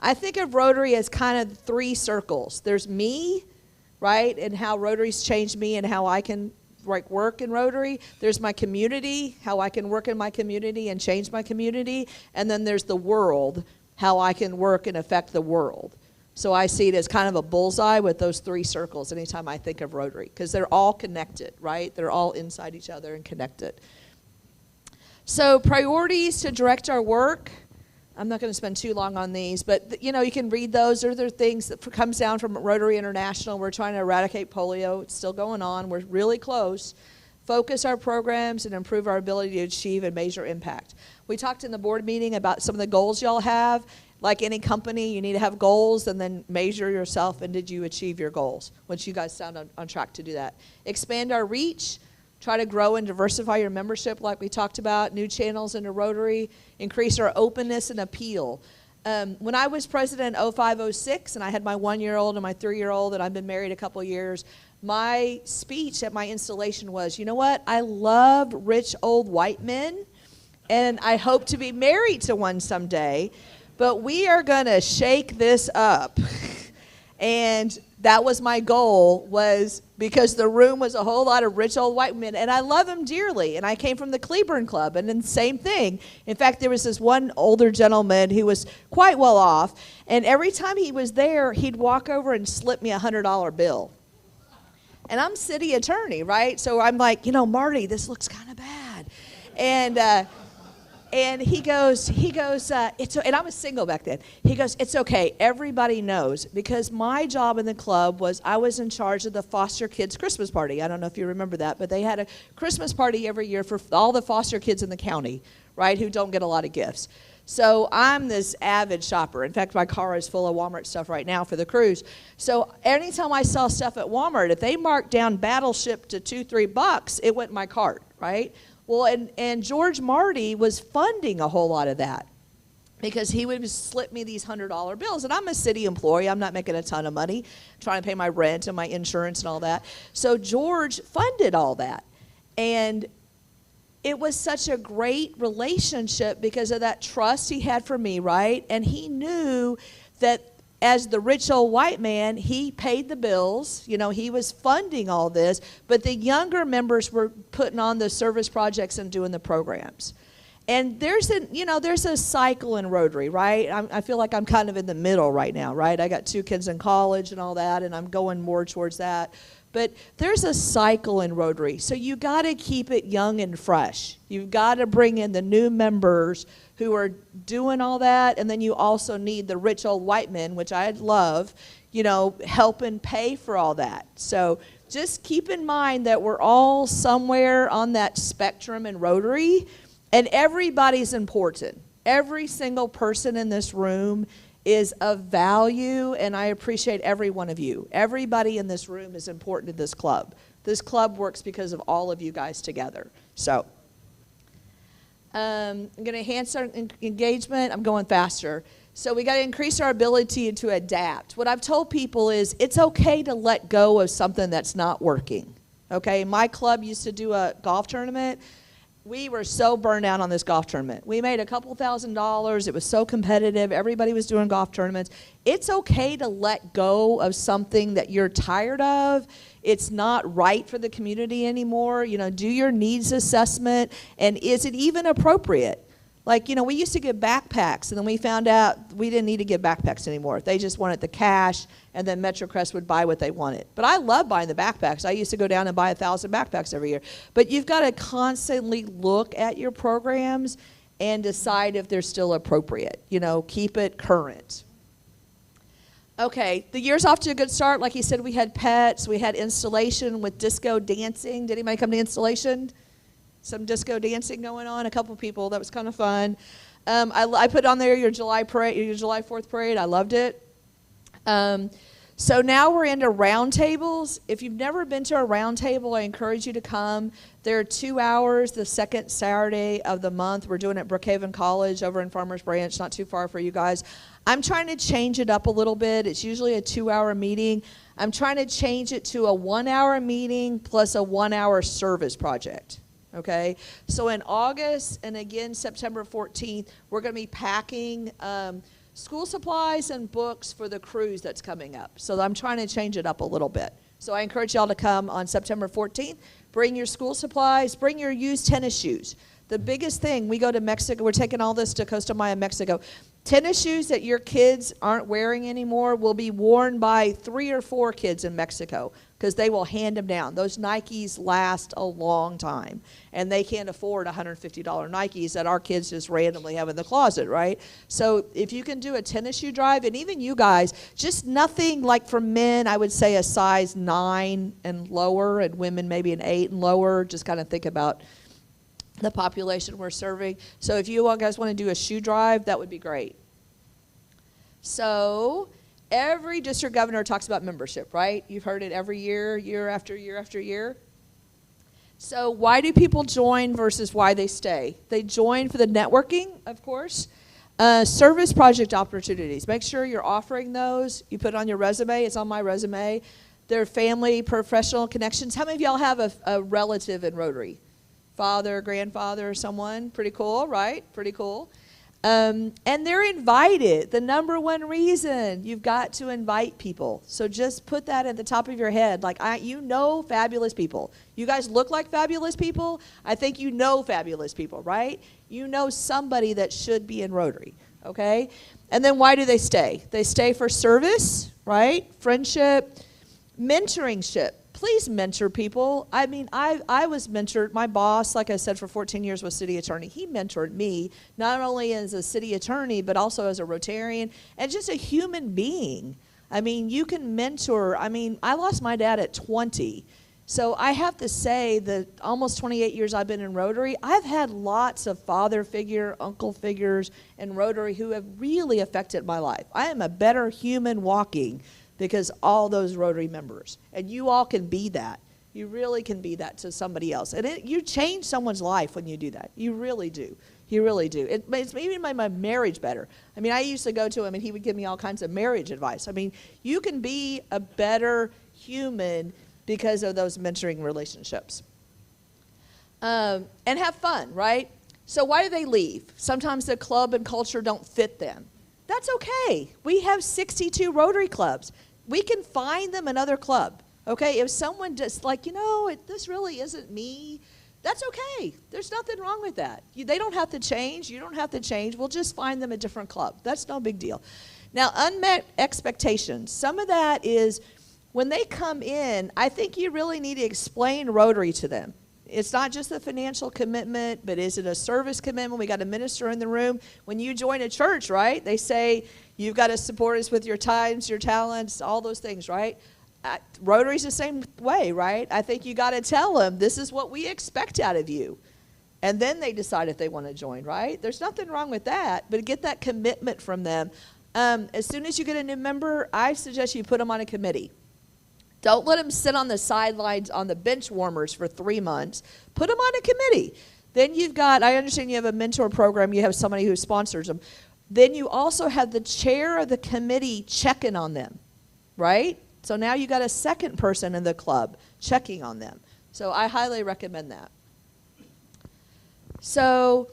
I think of Rotary as kind of 3 circles. There's me, right, and how Rotary's changed me and how I can work in Rotary. There's my community, how I can work in my community and change my community. And then there's the world, how I can work and affect the world. So I see it as kind of a bullseye with those 3 circles anytime I think of Rotary, because they're all connected, right? They're all inside each other and connected. So priorities to direct our work. I'm not going to spend too long on these, but you can read those. They're things that comes down from Rotary International. We're trying to eradicate polio. It's still going on. We're really close. Focus our programs and improve our ability to achieve and measure impact. We talked in the board meeting about some of the goals y'all have. Like any company, you need to have goals and then measure yourself, and did you achieve your goals, which you guys sound on track to do that. Expand our reach. Try to grow and diversify your membership like we talked about, new channels into Rotary, increase our openness and appeal. When I was president in 05-06, and I had my 1-year-old and my 3-year-old, and I've been married a couple years, my speech at my installation was, you know what, I love rich old white men, and I hope to be married to one someday, but we are going to shake this up. And that was my goal, was because the room was a whole lot of rich old white men, and I love them dearly. And I came from the Cleburne Club, and then the same thing. In fact, there was this one older gentleman who was quite well off, and every time he was there, he'd walk over and slip me a $100 bill. And I'm city attorney, right? So I'm like, Marty, this looks kind of bad. And he goes, and I was single back then. He goes, it's okay, everybody knows, because my job in the club was I was in charge of the foster kids Christmas party. I don't know if you remember that, but they had a Christmas party every year for all the foster kids in the county, right, who don't get a lot of gifts. So I'm this avid shopper. In fact, my car is full of Walmart stuff right now for the cruise. So anytime I saw stuff at Walmart, if they marked down Battleship to $2-3, it went in my cart, right? Well, and George Marty was funding a whole lot of that because he would slip me these $100 bills. And I'm a city employee. I'm not making a ton of money, trying to pay my rent and my insurance and all that. So George funded all that. And it was such a great relationship because of that trust he had for me, right? And he knew that as the rich old white man, he paid the bills. He was funding all this, but the younger members were putting on the service projects and doing the programs. And there's a cycle in Rotary, right? I feel like I'm kind of in the middle right now, right? I got 2 kids in college and all that, and I'm going more towards that. But there's a cycle in Rotary, so you got to keep it young and fresh. You've got to bring in the new members who are doing all that, and then you also need the rich old white men, which I love, helping pay for all that. So just keep in mind that we're all somewhere on that spectrum in Rotary, and everybody's important. Every single person in this room is of value, and I appreciate every one of you. Everybody in this room is important to this club. This club works because of all of you guys together. So I'm going to enhance our engagement. I'm going faster. So we got to increase our ability to adapt. What I've told people is it's okay to let go of something that's not working. Okay, my club used to do a golf tournament. We were so burned out on this golf tournament. We made a couple $1,000s. It was so competitive. Everybody was doing golf tournaments. It's okay to let go of something that you're tired of. It's not right for the community anymore. You know, do your needs assessment, and is it even appropriate? Like, you know, we used to get backpacks, and then we found out we didn't need to get backpacks anymore. They just wanted the cash, and then MetroCrest would buy what they wanted. But I love buying the backpacks. I used to go down and buy 1,000 backpacks every year. But you've got to constantly look at your programs and decide if they're still appropriate. You know, keep it current. Okay, the year's off to a good start. Like he said, we had pets. We had installation with disco dancing. Did anybody come to installation? Some disco dancing going on, a couple people. That was kind of fun. I put on there your July 4th parade. I loved it. So now we're into roundtables. If you've never been to a roundtable, I encourage you to come. They're 2 hours the second Saturday of the month. We're doing it at Brookhaven College over in Farmers Branch, not too far for you guys. I'm trying to change it up a little bit. It's usually a 2-hour meeting. I'm trying to change it to a 1-hour meeting plus a 1-hour service project. Okay, so in August and again September 14th, we're going to be packing school supplies and books for the cruise that's coming up. So I'm trying to change it up a little bit. So I encourage y'all to come on September 14th. Bring your school supplies. Bring your used tennis shoes. The biggest thing, we go to Mexico. We're taking all this to Costa Maya, Mexico. Tennis shoes that your kids aren't wearing anymore will be worn by 3 or 4 kids in Mexico because they will hand them down. Those Nikes last a long time, and they can't afford $150 Nikes that our kids just randomly have in the closet, right? So if you can do a tennis shoe drive, and even you guys, just nothing like for men, I would say a size 9 and lower, and women maybe an 8 and lower. Just kind of think about the population we're serving. So if you all guys want to do a shoe drive, that would be great. So every district governor talks about membership, right? You've heard it every year, year after year after year. So why do people join versus why they stay? They join for the networking, of course. Service project opportunities. Make sure you're offering those. You put it on your resume. It's on my resume. Their family, professional connections. How many of y'all have a relative in Rotary? Father, grandfather, someone. Pretty cool, right? Pretty cool. And they're invited. The number one reason, you've got to invite people. So just put that at the top of your head. Like, you know fabulous people. You guys look like fabulous people. I think you know fabulous people, right? You know somebody that should be in Rotary, okay? And then why do they stay? They stay for service, right? Friendship, mentoringship. Please mentor people. I mean, I was mentored. My boss, like I said, for 14 years was city attorney. He mentored me, not only as a city attorney, but also as a Rotarian and just a human being. I mean, you can mentor. I mean, I lost my dad at 20. So I have to say that almost 28 years I've been in Rotary, I've had lots of father figure, uncle figures in Rotary who have really affected my life. I am a better human walking because all those Rotary members. And you all can be that. You really can be that to somebody else. And you change someone's life when you do that. You really do. You really do. It's even made my marriage better. I mean, I used to go to him and he would give me all kinds of marriage advice. I mean, you can be a better human because of those mentoring relationships. And have fun, right? So why do they leave? Sometimes the club and culture don't fit them. That's okay. We have 62 Rotary clubs. We can find them another club, okay? If someone just like, you know, this really isn't me, that's okay. There's nothing wrong with that. They don't have to change. You don't have to change. We'll just find them a different club. That's no big deal. Now, unmet expectations. Some of that is when they come in, I think you really need to explain Rotary to them. It's not just the financial commitment, but is it a service commitment? We got a minister in the room. When you join a church, right, they say you've got to support us with your times, your talents, all those things, right? Rotary's the same way, right? I think you got to tell them this is what we expect out of you. And then they decide if they want to join, right? There's nothing wrong with that, but get that commitment from them. As soon as you get a new member, I suggest you put them on a committee. Don't let them sit on the sidelines on the bench warmers for 3 months. Put them on a committee. Then you've got, I understand you have a mentor program. You have somebody who sponsors them. Then you also have the chair of the committee checking on them, right? So now you got a second person in the club checking on them. So I highly recommend that. So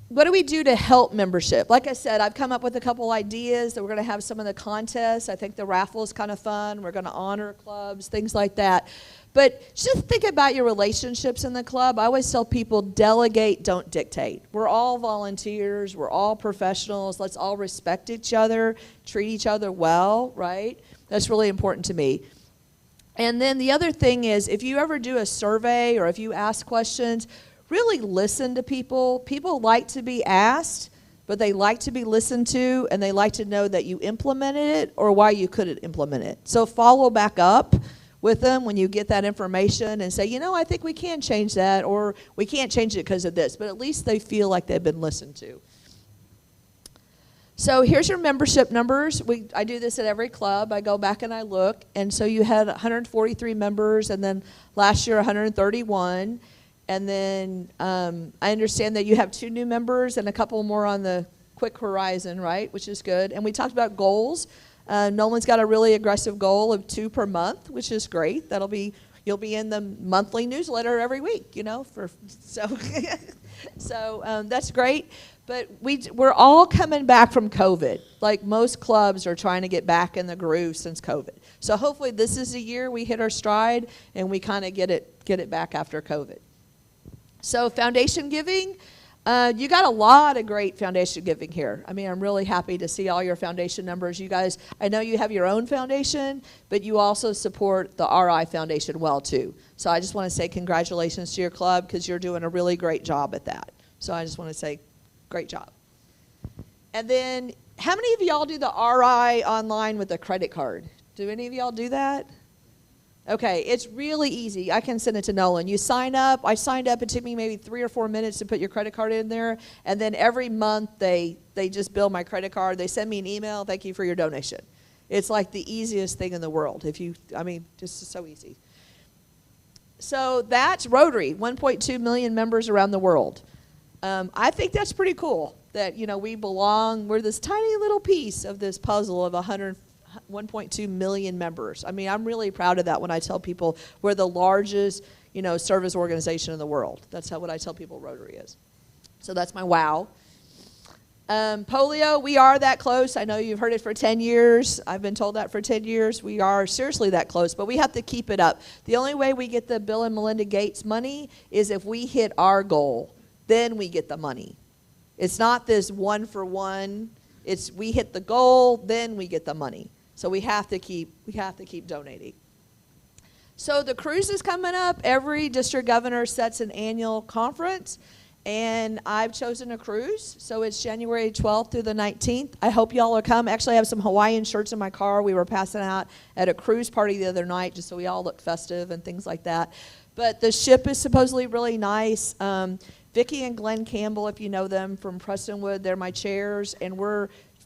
what do we do to help membership? Like I said, I've come up with a couple ideas that we're going to have some of the contests. I think the raffle is kind of fun. We're going to honor clubs, things like that. But just think about your relationships in the club. I always tell people, delegate, don't dictate. We're all volunteers. We're all professionals. Let's all respect each other, treat each other well, right? That's really important to me. And then the other thing is, if you ever do a survey or if you ask questions, really listen to people. People like to be asked, but they like to be listened to, and they like to know that you implemented it or why you couldn't implement it. So follow back up with them when you get that information and say, you know, I think we can change that, or we can't change it because of this, but at least they feel like they've been listened to. So here's your membership numbers. I do this at every club. I go back and I look, and so you had 143 members, and then last year 131. And then I understand that you have 2 new members and a couple more on the quick horizon, right, which is good. And we talked about goals. Nolan's got a really aggressive goal of 2 per month, which is great. You'll be in the monthly newsletter every week, you know, so that's great. But we're all coming back from COVID. Like most clubs are trying to get back in the groove since COVID. So hopefully this is the year we hit our stride and we kind of get it back after COVID. So foundation giving, you got a lot of great foundation giving here. I mean, I'm really happy to see all your foundation numbers. You guys, I know you have your own foundation, but you also support the RI Foundation well too. So I just want to say congratulations to your club because you're doing a really great job at that. So I just want to say great job. And then how many of y'all do the RI online with a credit card? Do any of y'all do that? Okay, it's really easy. I can send it to Nolan. You sign up. I signed up. It took me maybe 3 or 4 minutes to put your credit card in there. And then every month they just bill my credit card. They send me an email. Thank you for your donation. It's like the easiest thing in the world. Just so easy. So that's Rotary, 1.2 million members around the world. I think that's pretty cool that, you know, we belong. We're this tiny little piece of this puzzle of 1.2 million members. I mean, I'm really proud of that when I tell people we're the largest, you know, service organization in the world. That's what I tell people Rotary is. So that's my wow. Polio, we are that close. I know you've heard it for 10 years. I've been told that for 10 years. We are seriously that close, but we have to keep it up. The only way we get the Bill and Melinda Gates money is if we hit our goal. Then we get the money. It's not this 1 for 1. It's we hit the goal, then we get the money. So we have to keep donating. So the cruise is coming up. Every district governor sets an annual conference, and I've chosen a cruise. So it's January 12th through the 19th. I hope y'all will come. Actually, I have some Hawaiian shirts in my car. We were passing out at a cruise party the other night just so we all look festive and things like that. But the ship is supposedly really nice. Vicki and Glenn Campbell, if you know them from Prestonwood, they're my chairs, and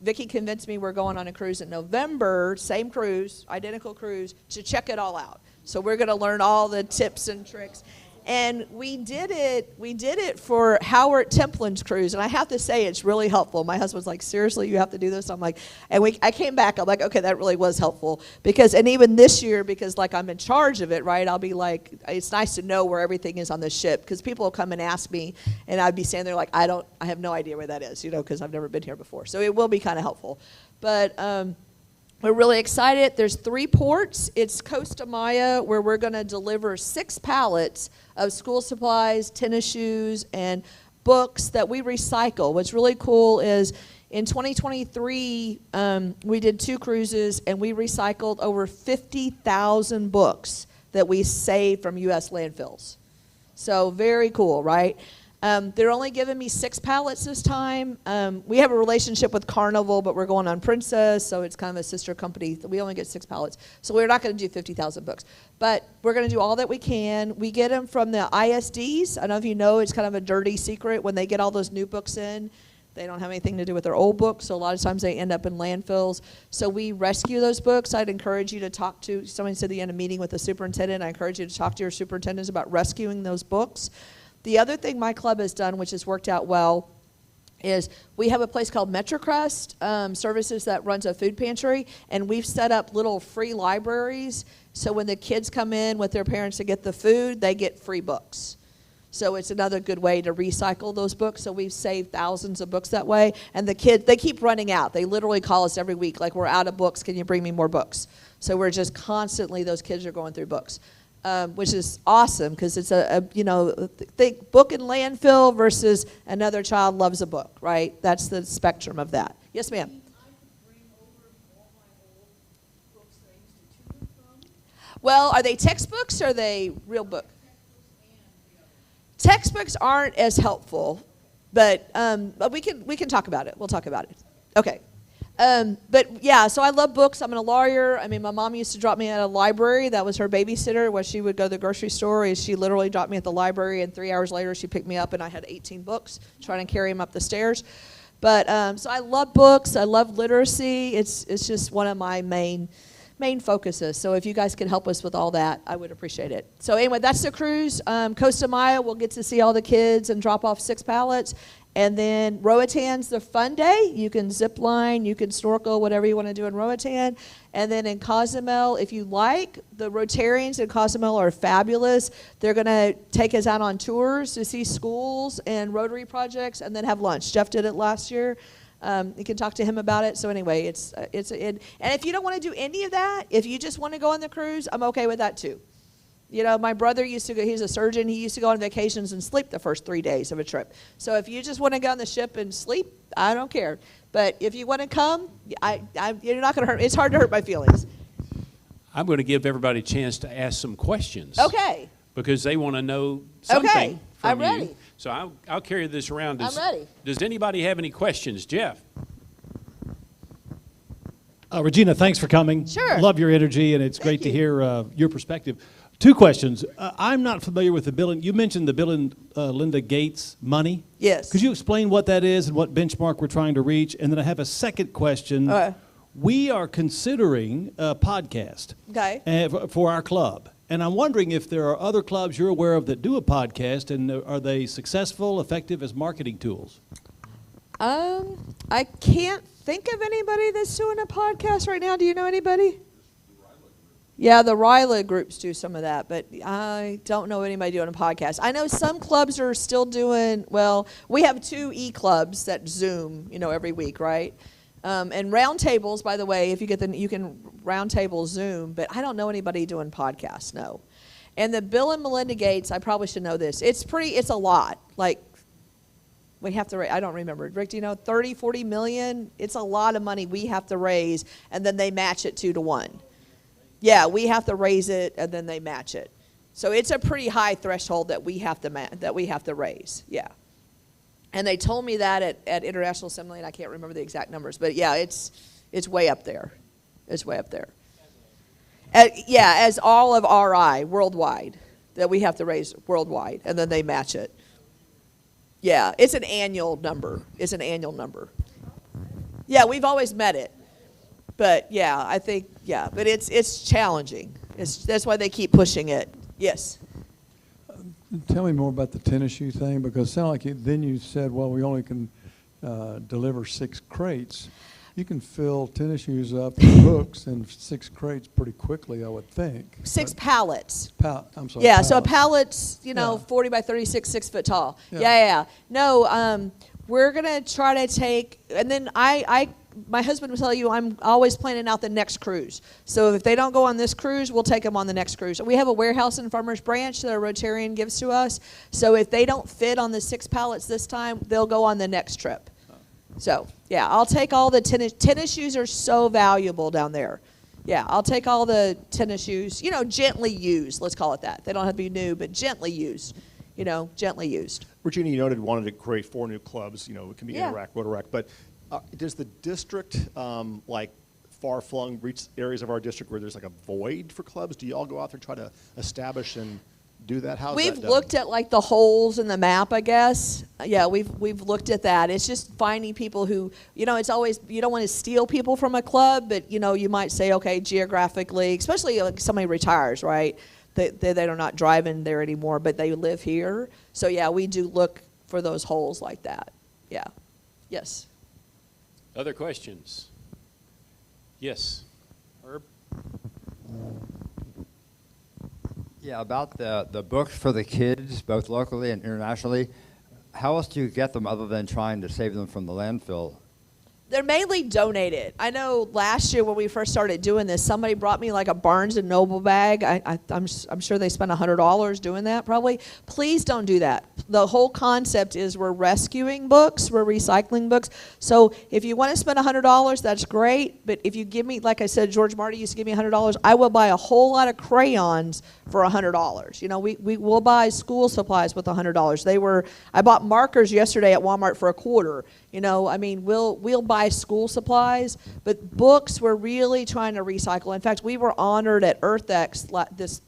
Vicki convinced me we're going on a cruise in November, same cruise, identical cruise, to check it all out. So we're going to learn all the tips and tricks. And we did it for Howard Templin's cruise, and I have to say it's really helpful. My husband's like, seriously, you have to do this? I'm like, I came back, I'm like, okay, that really was helpful. And even this year, because like I'm in charge of it, right, I'll be like, it's nice to know where everything is on the ship, because people will come and ask me, and I'd be standing there like, I have no idea where that is, you know, because I've never been here before. So it will be kind of helpful. But we're really excited. There's 3 ports. It's Costa Maya, where we're going to deliver 6 pallets of school supplies, tennis shoes, and books that we recycle. What's really cool is in 2023, we did 2 cruises, and we recycled over 50,000 books that we saved from U.S. landfills. So very cool, right? They're only giving me 6 pallets this time. We have a relationship with Carnival, but we're going on Princess, so it's kind of a sister company. We only get 6 pallets. So we're not going to do 50,000 books. But we're going to do all that we can. We get them from the ISDs. I don't know if you know, it's kind of a dirty secret. When they get all those new books in, they don't have anything to do with their old books, so a lot of times they end up in landfills. So we rescue those books. I'd encourage you to talk to, someone said in a meeting with the superintendent, I encourage you to talk to your superintendents about rescuing those books. The other thing my club has done, which has worked out well, is we have a place called MetroCrust Services that runs a food pantry, and we've set up little free libraries. So when the kids come in with their parents to get the food, they get free books. So it's another good way to recycle those books. So we've saved thousands of books that way. And the kids, they keep running out. They literally call us every week, like, we're out of books. Can you bring me more books? So we're just constantly, those kids are going through books, which is awesome because it's think book in landfill versus another child loves a book, right? That's the spectrum of that. Yes, ma'am. Well, are they textbooks or are they real books? Textbooks aren't as helpful, but we can talk about it. We'll talk about it. Okay. But yeah, so I love books. I'm a lawyer. I mean, my mom used to drop me at a library. That was her babysitter. When she would go to the grocery store, she literally dropped me at the library, and 3 hours later she picked me up, and I had 18 books, trying to carry them up the stairs. But so I love books. I love literacy. It's just one of my main focuses. So if you guys could help us with all that, I would appreciate it. So anyway, that's the cruise. Costa Maya, we'll get to see all the kids and drop off 6 pallets. And then Roatan's the fun day. You can zip line, you can snorkel, whatever you want to do in Roatan. And then in Cozumel, if you like, the Rotarians in Cozumel are fabulous. They're going to take us out on tours to see schools and Rotary projects and then have lunch. Jeff did it last year. You can talk to him about it. So anyway, and if you don't want to do any of that, if you just want to go on the cruise, I'm okay with that too. You know, my brother used to go, he's a surgeon, he used to go on vacations and sleep the first 3 days of a trip. So if you just want to go on the ship and sleep, I don't care. But if you want to come, you're not going to hurt, it's hard to hurt my feelings. I'm going to give everybody a chance to ask some questions. Okay. Because they want to know something from I'm you. ready. So I'll carry this around. I'm ready. Does anybody have any questions? Jeff? Regina, thanks for coming. Sure. Love your energy, and it's great to hear your perspective. 2 questions. I'm not familiar with the Bill and you mentioned the Bill and Linda Gates money. Yes. Could you explain what that is and what benchmark we're trying to reach? And then I have a second question. We are considering a podcast for our club. And I'm wondering if there are other clubs you're aware of that do a podcast, and are they successful, effective as marketing tools? I can't think of anybody that's doing a podcast right now. Do you know anybody? Yeah, the RILA groups do some of that, but I don't know anybody doing a podcast. I know some clubs are still doing, well, we have 2 e-clubs that Zoom, every week, right? And roundtables, by the way, if you get you can roundtable Zoom, but I don't know anybody doing podcasts, no. And the Bill and Melinda Gates, I probably should know this. It's a lot. Like, we have to, I don't remember. Rick, do you know, 30, 40 million? It's a lot of money we have to raise, and then they match it 2 to 1. Yeah, we have to raise it, and then they match it. So it's a pretty high threshold that we have to raise. Yeah, and they told me that at International Assembly, and I can't remember the exact numbers, but yeah, it's way up there. It's way up there. Yeah, as all of RI worldwide that we have to raise worldwide, and then they match it. Yeah, it's an annual number. It's an annual number. Yeah, we've always met it. But yeah, I think, but it's challenging. That's why they keep pushing it. Yes. Tell me more about the tennis shoe thing, because it sounded like then you said, well, we only can deliver 6 crates. You can fill tennis shoes up with hooks in 6 crates pretty quickly, I would think. 6 pallets. I'm sorry. Yeah, so a pallet's, 40 by 36, 6 foot tall. Yeah. No, we're going to try to take, and then my husband will tell you I'm always planning out the next cruise. So if they don't go on this cruise, we'll take them on the next cruise. We have a warehouse in Farmers Branch that a Rotarian gives to us. So if they don't fit on the 6 pallets this time, they'll go on the next trip. So, yeah, I'll take all the tennis shoes are so valuable down there. Yeah, I'll take all the tennis shoes, gently used, let's call it that. They don't have to be new, but gently used, gently used. Regina, you noted wanted to create 4 new clubs, it can be Interact, Rotaract, but does the district, far-flung reach areas of our district where there's like a void for clubs? Do you all go out there and try to establish and do that? How's we've that done? Looked at the holes in the map, I guess. Yeah, we've looked at that. It's just finding people who, it's always, you don't want to steal people from a club, but you might say, okay, geographically, especially like somebody retires, right? They're not driving there anymore, but they live here. So yeah, we do look for those holes like that. Yeah. Yes. Other questions? Yes. Herb? Yeah, about the books for the kids, both locally and internationally, how else do you get them other than trying to save them from the landfill? They're mainly donated. I know last year when we first started doing this, somebody brought me like a Barnes & Noble bag. I'm sure they spent $100 doing that probably. Please don't do that. The whole concept is we're rescuing books, we're recycling books. So if you want to spend $100, that's great. But if you give me, like I said, George Marty used to give me $100, I will buy a whole lot of crayons for $100. You know, we will buy school supplies with $100. I bought markers yesterday at Walmart for $25. You know, I mean, we'll buy school supplies, but books we're really trying to recycle. In fact, we were honored at EarthX this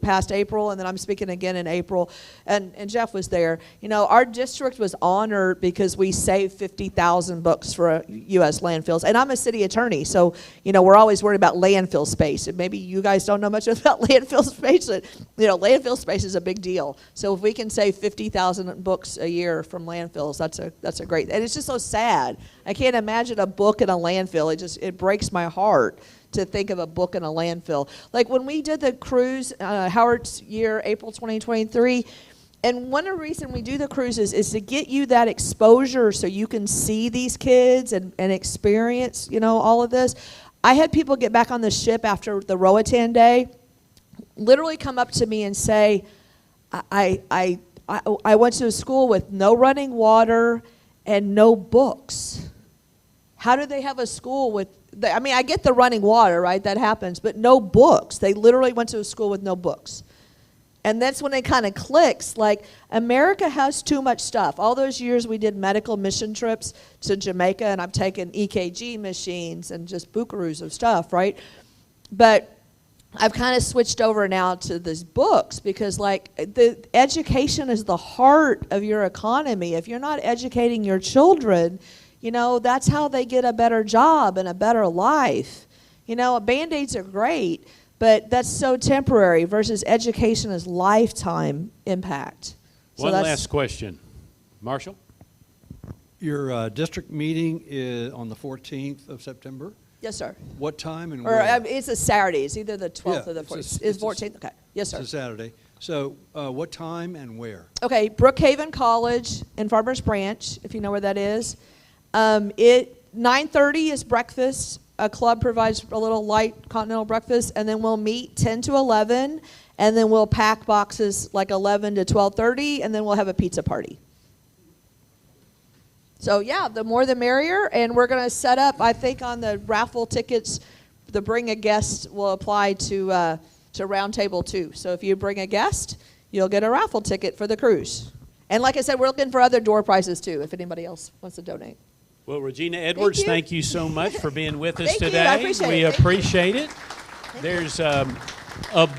past April, and then I'm speaking again in April, and Jeff was there. You know, our district was honored because we saved 50,000 books for U.S. landfills, and I'm a city attorney, so, you know, we're always worried about landfill space, and maybe you guys don't know much about landfill space, but, you know, landfill space is a big deal. So if we can save 50,000 books a year from landfills, that's a great, and it's just so sad. I can't imagine a book in a landfill. It breaks my heart to think of a book in a landfill. Like when we did the cruise, Howard's year, April 2023, and one of the reasons we do the cruises is to get you that exposure so you can see these kids and experience, you know, all of this. I had people get back on the ship after the Roatan Day, literally come up to me and say, I went to a school with no running water and no books. How do they have a school with, I mean, I get the running water, right? That happens, but no books. They literally went to a school with no books. And that's when it kind of clicks, like, America has too much stuff. All those years we did medical mission trips to Jamaica, and I've taken EKG machines and just buckaroos of stuff, right? But I've kind of switched over now to these books because, like, the education is the heart of your economy. If you're not educating your children, you know, that's how they get a better job and a better life. You know, Band-Aids are great, but that's so temporary versus education is lifetime impact. So One last question. Marshall? Your district meeting is on the 14th of September? Yes, sir. What time and or, where? It's a Saturday. It's either the 12th or the 14th. It's It's 14th? Okay. Yes, sir. It's a Saturday. So what time and where? Okay, Brookhaven College in Farmers Branch, if you know where that is. 9:30 is breakfast. A club provides a little light continental breakfast, and then we'll meet 10 to 11, and then we'll pack boxes like 11 to 12:30, and then we'll have a pizza party. So yeah, the more the merrier, and we're going to set up, I think on the raffle tickets, the bring a guest will apply to round table 2. So if you bring a guest, you'll get a raffle ticket for the cruise. And like I said, we're looking for other door prizes too, if anybody else wants to donate. Well, Regina Edwards, thank you so much for being with us Thank you. today. I appreciate we it. appreciate it. There's a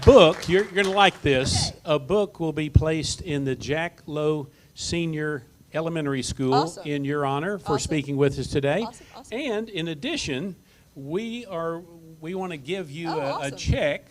book, you're going to like this. Okay. A book will be placed in the Jack Lowe Senior Elementary School in your honor for speaking with us today. And in addition, we want to give you a check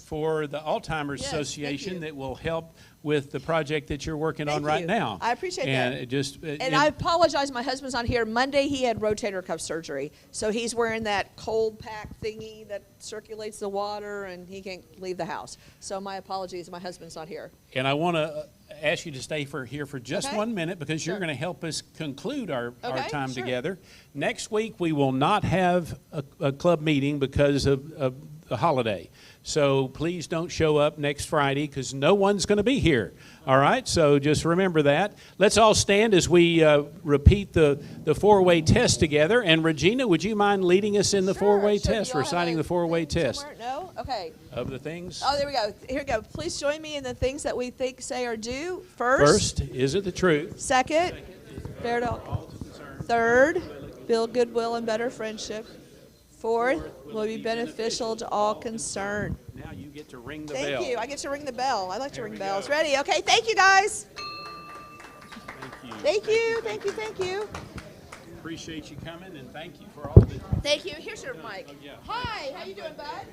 for the Alzheimer's Association that will help with the project that you're working on right now. I appreciate that. And I apologize, my husband's not here. Monday he had rotator cuff surgery, so he's wearing that cold pack thingy that circulates the water, and he can't leave the house. So my apologies, my husband's not here. And I want to ask you to stay here for just 1 minute because you're going to help us conclude our time together. Next week we will not have a club meeting because of the holiday. So please don't show up next Friday because no one's going to be here. All right? So just remember that. Let's all stand as we repeat the four-way test together. And Regina, would you mind leading us in the four-way test, reciting the four-way test? No? Okay. Of the things? Oh, there we go. Here we go. Please join me in the things that we think, say, or do. First, is it the truth? Second, fair to all. Third, build goodwill and better friendship. Fourth, will be beneficial to all concerned. Now you get to ring the bell. bell. Thank you. I get to ring the bell. I like to ring bells. Ready? Okay. Thank you, guys. Thank you. Thank you. Thank you. Thank you. Appreciate you coming, and thank you for all of it. Thank you. Here's your mic. Hi. How you doing, bud?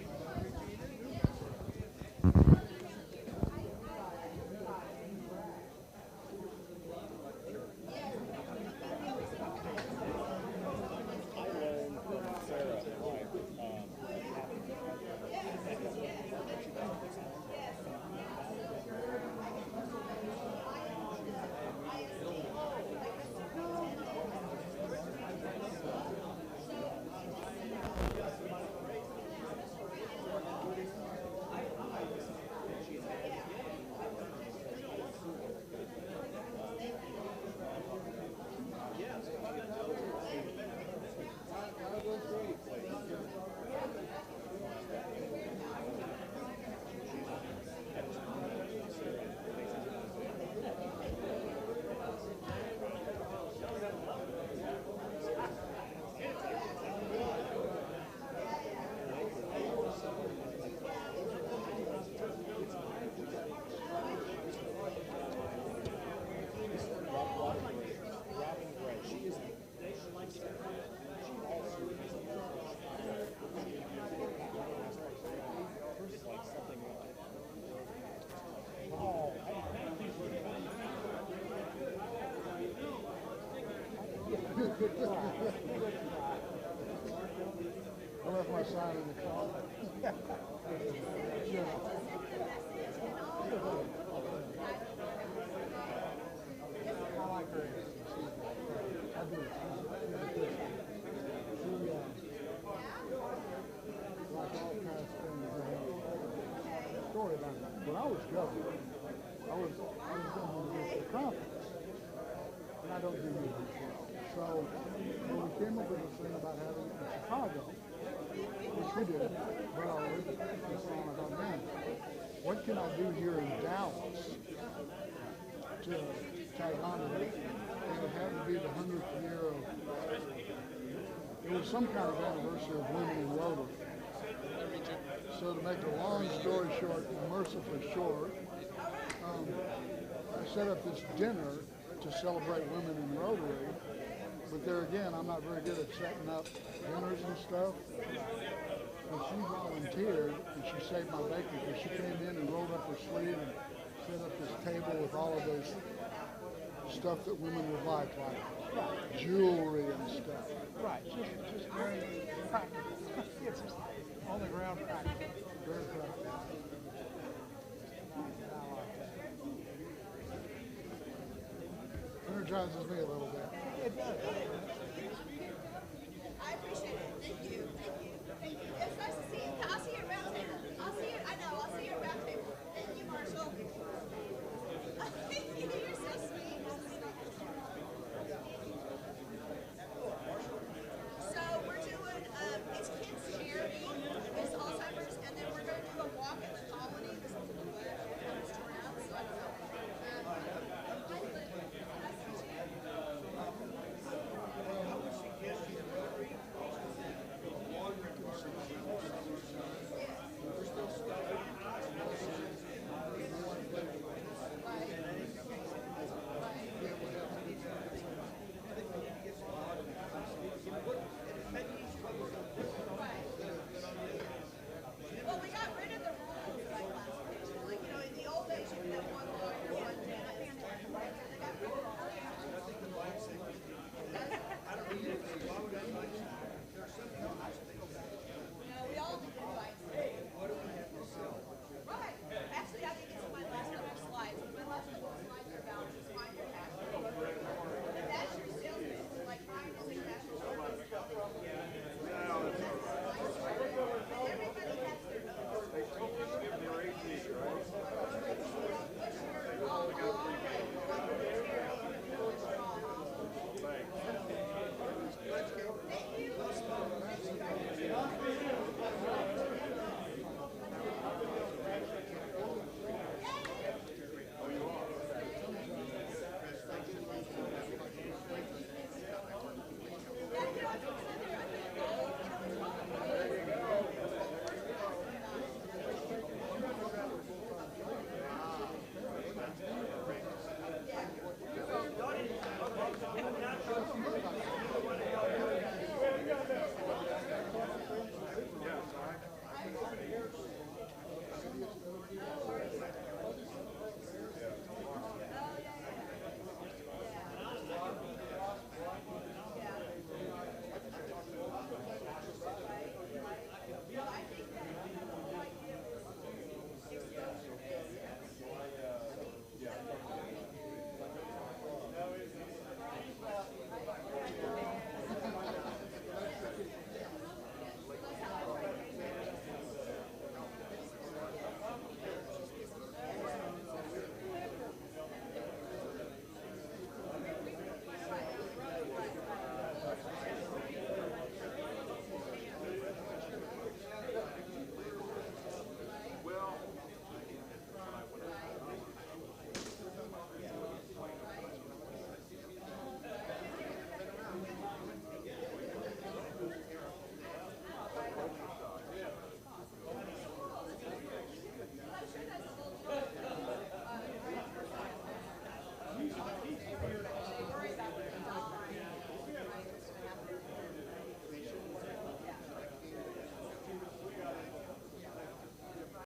I left my sign in the car. I like her. I do. Like all kinds of things. Story about it. When I was governor, I was going to get the conference, and I don't do music. So when we came up with this thing about having it in Chicago, which we did, but I thought, man, what can I do here in Dallas to tag on to it? And it had to be the 100th year of, it was some kind of anniversary of women in Rotary. So to make a long story short, and mercifully short, I set up this dinner to celebrate women in Rotary. But there again, I'm not very good at setting up dinners and stuff. But she volunteered, and she saved my bacon because she came in and rolled up her sleeve and set up this table with all of those stuff that women would like jewelry and stuff. Right, just very practical. It's just on the ground practical. Very practical. Energizes me a little bit. It does. I appreciate it.